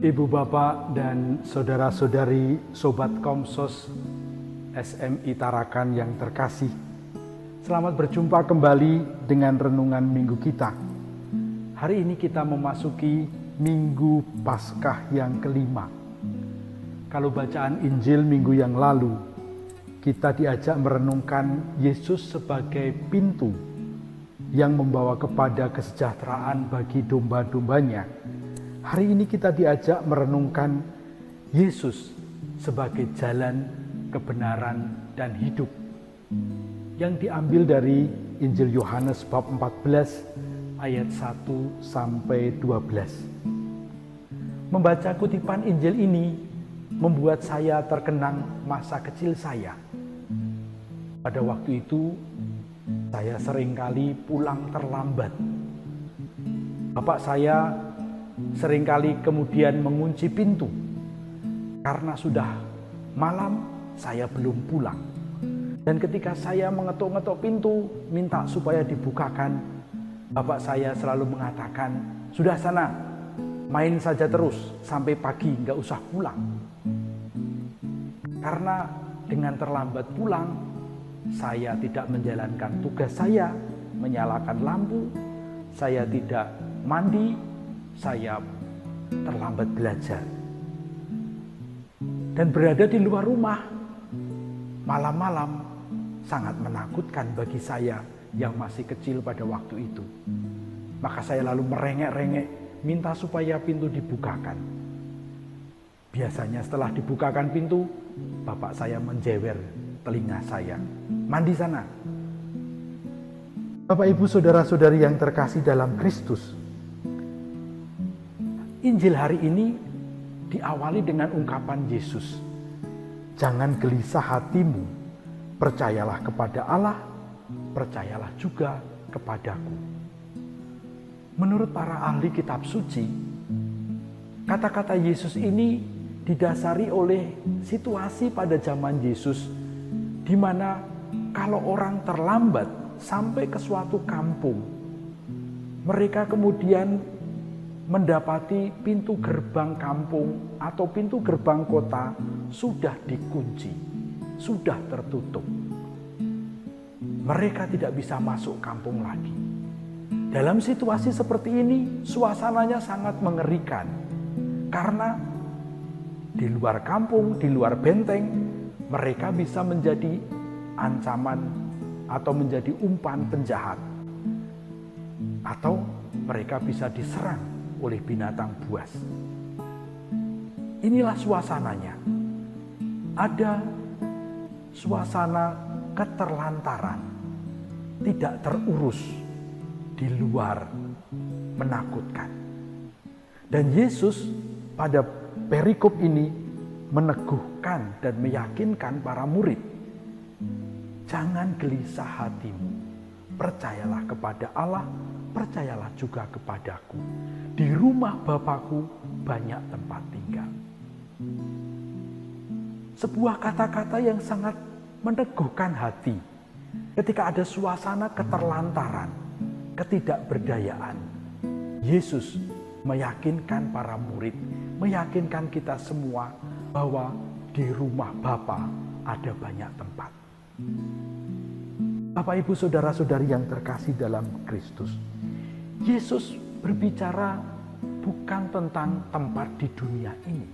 Ibu bapak dan saudara-saudari Sobat Komsos SMI Tarakan yang terkasih, selamat berjumpa kembali dengan renungan minggu kita. Hari ini kita memasuki Minggu Paskah yang kelima. Kalau bacaan Injil minggu yang lalu, kita diajak merenungkan Yesus sebagai pintu yang membawa kepada kesejahteraan bagi domba-dombanya. Hari ini kita diajak merenungkan Yesus sebagai jalan, kebenaran, dan hidup yang diambil dari Injil Yohanes bab 14 ayat 1 sampai 12. Membaca kutipan Injil ini membuat saya terkenang masa kecil saya. Pada waktu itu saya seringkali pulang terlambat. Bapak saya seringkali kemudian mengunci pintu karena sudah malam saya belum pulang. Dan ketika saya mengetuk-ngetuk pintu minta supaya dibukakan, bapak saya selalu mengatakan, "Sudah sana, main saja terus sampai pagi, nggak usah pulang." Karena dengan terlambat pulang, saya tidak menjalankan tugas saya, menyalakan lampu, saya tidak mandi, saya terlambat belajar. Dan berada di luar rumah malam-malam sangat menakutkan bagi saya yang masih kecil pada waktu itu. Maka saya lalu merengek-rengek minta supaya pintu dibukakan. Biasanya setelah dibukakan pintu, bapak saya menjewer telinga saya, "Mandi sana." Bapak, Ibu, saudara-saudari yang terkasih dalam Kristus, Injil hari ini diawali dengan ungkapan Yesus, "Jangan gelisah hatimu, percayalah kepada Allah, percayalah juga kepadaku." Menurut para ahli kitab suci, kata-kata Yesus ini didasari oleh situasi pada zaman Yesus, di mana kalau orang terlambat sampai ke suatu kampung, mereka kemudian mendapati pintu gerbang kampung atau pintu gerbang kota sudah dikunci, sudah tertutup. Mereka tidak bisa masuk kampung lagi. Dalam situasi seperti ini, suasananya sangat mengerikan. Karena di luar kampung, di luar benteng, mereka bisa menjadi ancaman atau menjadi umpan penjahat. Atau mereka bisa diserang oleh binatang buas. Inilah suasananya. Ada suasana keterlantaran, tidak terurus, di luar, menakutkan. Dan Yesus pada perikop ini meneguhkan dan meyakinkan para murid, "Jangan gelisah hatimu, percayalah kepada Allah, percayalah juga kepadaku. Di rumah Bapakku banyak tempat tinggal." Sebuah kata-kata yang sangat meneguhkan hati ketika ada suasana keterlantaran, ketidakberdayaan. Yesus meyakinkan para murid, meyakinkan kita semua bahwa di rumah Bapa ada banyak tempat. Bapak, Ibu, saudara-saudari yang terkasih dalam Kristus, Yesus berbicara bukan tentang tempat di dunia ini,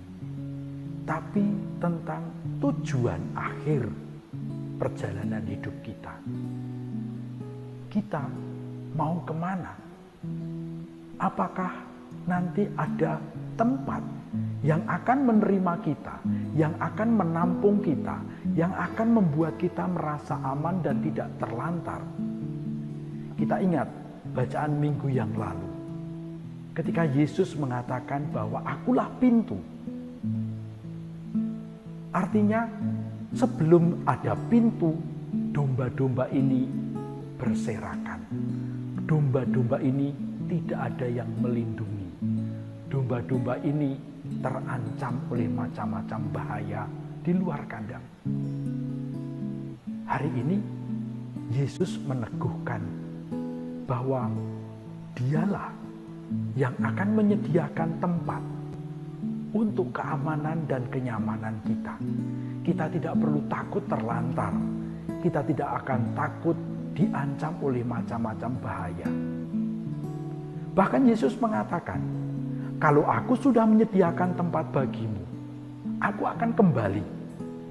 tapi tentang tujuan akhir perjalanan hidup kita. Kita mau kemana? Apakah nanti ada tempat yang akan menerima kita, yang akan menampung kita, yang akan membuat kita merasa aman dan tidak terlantar? Kita ingat bacaan minggu yang lalu, ketika Yesus mengatakan bahwa "Akulah pintu." Artinya sebelum ada pintu, domba-domba ini berserakan. Domba-domba ini tidak ada yang melindungi. Domba-domba ini terancam oleh macam-macam bahaya di luar kandang. Hari ini Yesus meneguhkan bahwa Dialah yang akan menyediakan tempat untuk keamanan dan kenyamanan kita. Kita tidak perlu takut terlantar. Kita tidak akan takut diancam oleh macam-macam bahaya. Bahkan Yesus mengatakan, kalau aku sudah menyediakan tempat bagimu, aku akan kembali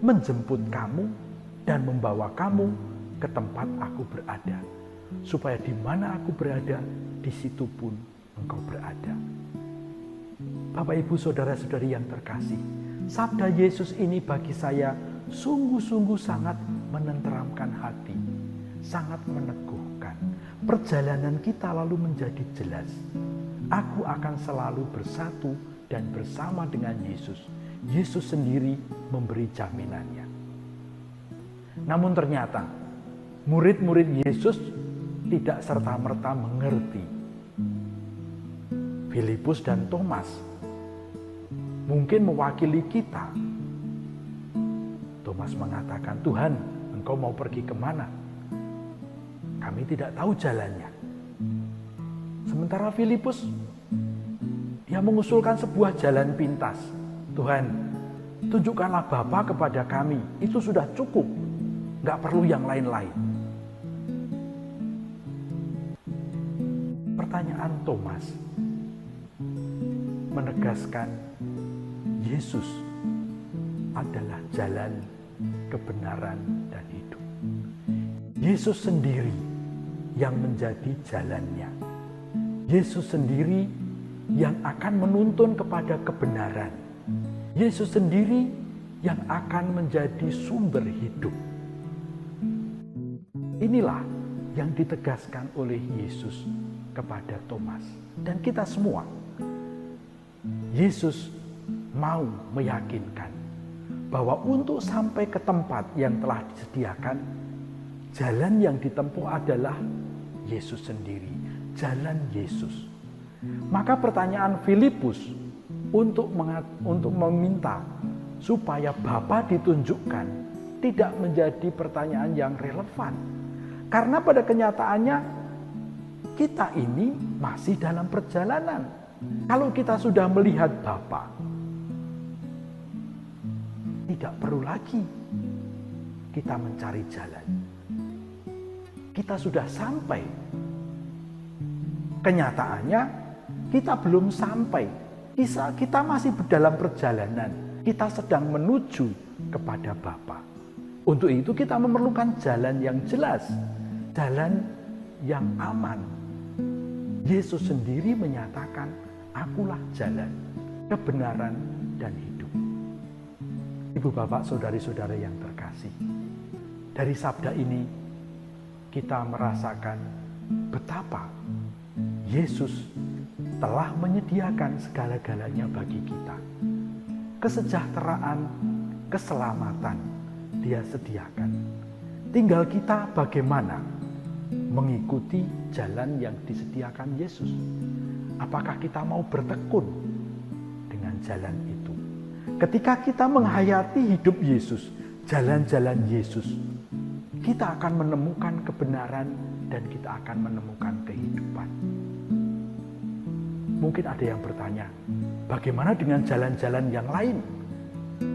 menjemput kamu dan membawa kamu ke tempat aku berada, supaya di mana aku berada, di situ pun engkau berada. Bapak, Ibu, saudara-saudari yang terkasih, sabda Yesus ini bagi saya sungguh-sungguh sangat menenteramkan hati, sangat meneguhkan. Perjalanan kita lalu menjadi jelas. Aku akan selalu bersatu dan bersama dengan Yesus. Yesus sendiri memberi jaminannya. Namun ternyata murid-murid Yesus tidak serta-merta mengerti. Filipus dan Thomas mungkin mewakili kita. Thomas mengatakan, Tuhan, engkau mau pergi kemana? Kami tidak tahu jalannya. Sementara Filipus, dia mengusulkan sebuah jalan pintas. Tuhan, tunjukkanlah Bapa kepada kami, itu sudah cukup. Nggak perlu yang lain-lain. Pertanyaan Thomas menegaskan Yesus adalah jalan, kebenaran, dan hidup. Yesus sendiri yang menjadi jalannya. Yesus sendiri yang akan menuntun kepada kebenaran. Yesus sendiri yang akan menjadi sumber hidup. Inilah yang ditegaskan oleh Yesus kepada Thomas dan kita semua. Yesus mau meyakinkan bahwa untuk sampai ke tempat yang telah disediakan, jalan yang ditempuh adalah Yesus sendiri, jalan Yesus. Maka pertanyaan Filipus untuk meminta supaya Bapa ditunjukkan tidak menjadi pertanyaan yang relevan. Karena pada kenyataannya kita ini masih dalam perjalanan. Kalau kita sudah melihat Bapa, tidak perlu lagi kita mencari jalan. Kita sudah sampai. Kenyataannya kita belum sampai. Kita masih dalam perjalanan. Kita sedang menuju kepada Bapa. Untuk itu kita memerlukan jalan yang jelas, jalan yang aman. Yesus sendiri menyatakan, akulah jalan, kebenaran, dan hidup. Ibu, bapak, saudari-saudara yang terkasih, dari sabda ini kita merasakan betapa Yesus telah menyediakan segala-galanya bagi kita. Kesejahteraan, keselamatan Dia sediakan. Tinggal kita bagaimana mengikuti jalan yang disediakan Yesus. Apakah kita mau bertekun dengan jalan itu? Ketika kita menghayati hidup Yesus, jalan-jalan Yesus, kita akan menemukan kebenaran dan kita akan menemukan kehidupan. Mungkin ada yang bertanya, bagaimana dengan jalan-jalan yang lain?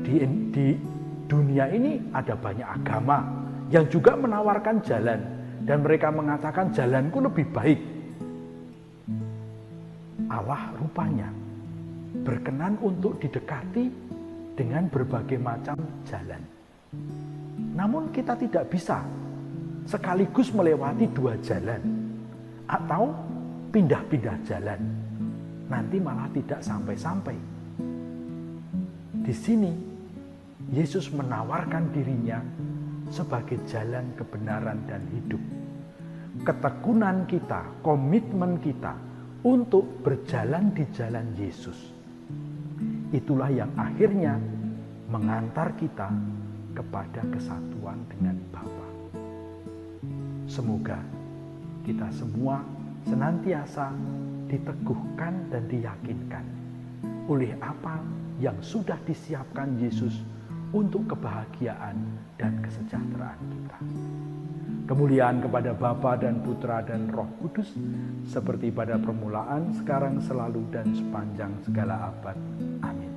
Di dunia ini ada banyak agama yang juga menawarkan jalan dan mereka mengatakan jalanku lebih baik. Allah rupanya berkenan untuk didekati dengan berbagai macam jalan. Namun kita tidak bisa sekaligus melewati dua jalan atau pindah-pindah jalan. Nanti malah tidak sampai-sampai. Di sini Yesus menawarkan dirinya sebagai jalan kebenaran dan hidup. Ketekunan kita, komitmen kita untuk berjalan di jalan Yesus, itulah yang akhirnya mengantar kita kepada kesatuan dengan Bapa. Semoga kita semua senantiasa diteguhkan dan diyakinkan oleh apa yang sudah disiapkan Yesus untuk kebahagiaan dan kesejahteraan kita. Kemuliaan kepada Bapa dan Putra dan Roh Kudus, seperti pada permulaan, sekarang, selalu, dan sepanjang segala abad. Amin.